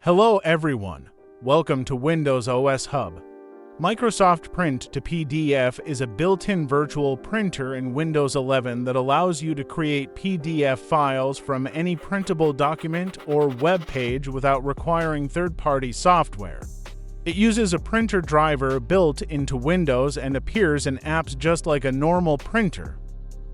Hello everyone, welcome to Windows OS Hub. Microsoft Print to PDF is a built-in virtual printer in Windows 11 that allows you to create PDF files from any printable document or web page without requiring third-party software. It uses a printer driver built into Windows and appears in apps just like a normal printer.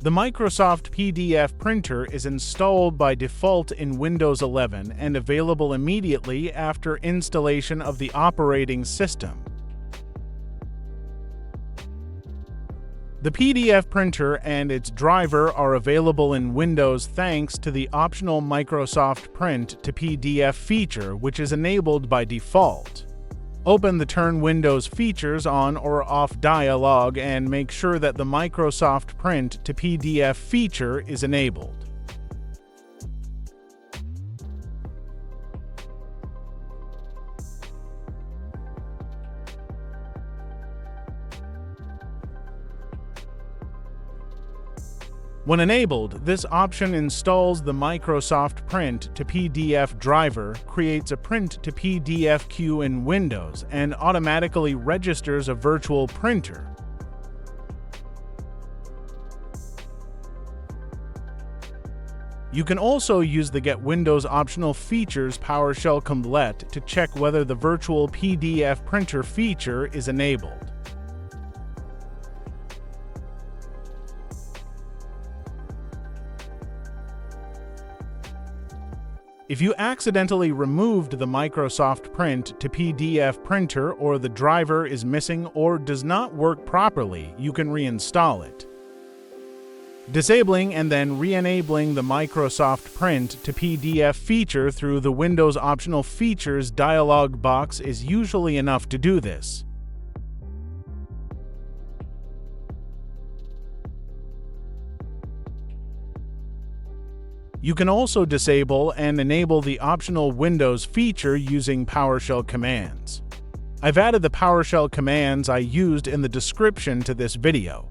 The Microsoft PDF printer is installed by default in Windows 11 and available immediately after installation of the operating system. The PDF printer and its driver are available in Windows thanks to the optional Microsoft Print to PDF feature, which is enabled by default. Open the Turn Windows Features on or off dialog and make sure that the Microsoft Print to PDF feature is enabled. When enabled, this option installs the Microsoft Print to PDF driver, creates a Print to PDF queue in Windows, and automatically registers a virtual printer. You can also use the Get Windows Optional Features PowerShell command to check whether the virtual PDF printer feature is enabled. If you accidentally removed the Microsoft Print to PDF printer or the driver is missing or does not work properly, you can reinstall it. Disabling and then re-enabling the Microsoft Print to PDF feature through the Windows Optional Features dialog box is usually enough to do this. You can also disable and enable the optional Windows feature using PowerShell commands. I've added the PowerShell commands I used in the description to this video.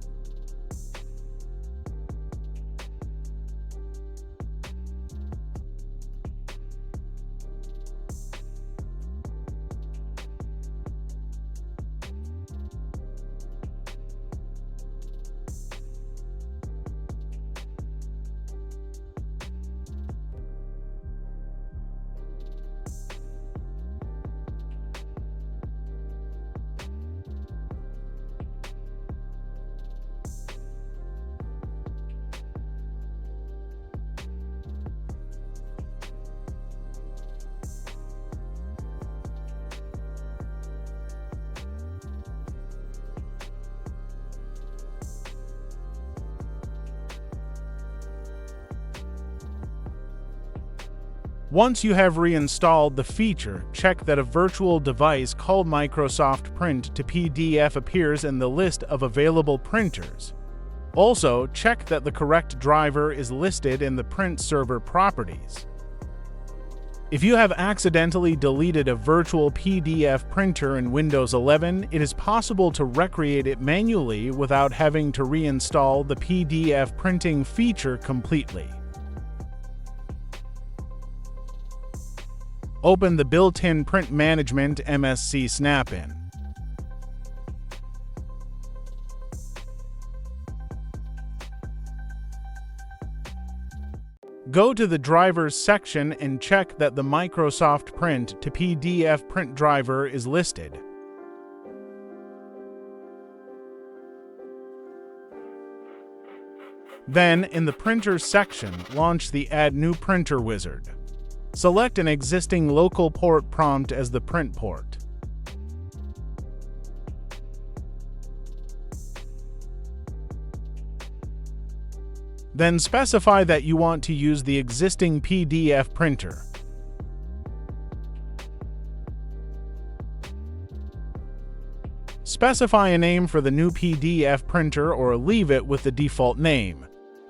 Once you have reinstalled the feature, check that a virtual device called Microsoft Print to PDF appears in the list of available printers. Also, check that the correct driver is listed in the print server properties. If you have accidentally deleted a virtual PDF printer in Windows 11, it is possible to recreate it manually without having to reinstall the PDF printing feature completely. Open the built-in Print Management MSC Snap-in. Go to the Drivers section and check that the Microsoft Print to PDF print driver is listed. Then, in the Printers section, launch the Add New Printer wizard. Select an existing local port prompt as the print port. Then specify that you want to use the existing PDF printer. Specify a name for the new PDF printer or leave it with the default name.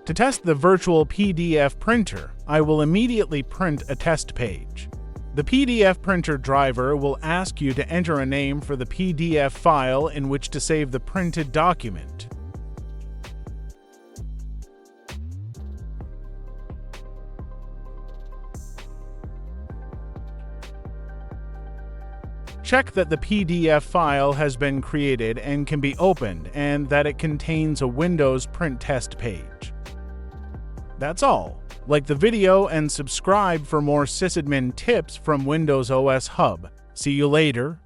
To test the virtual PDF printer, I will immediately print a test page. The PDF printer driver will ask you to enter a name for the PDF file in which to save the printed document. Check that the PDF file has been created and can be opened, and that it contains a Windows print test page. That's all. Like the video and subscribe for more sysadmin tips from Windows OS Hub. See you later.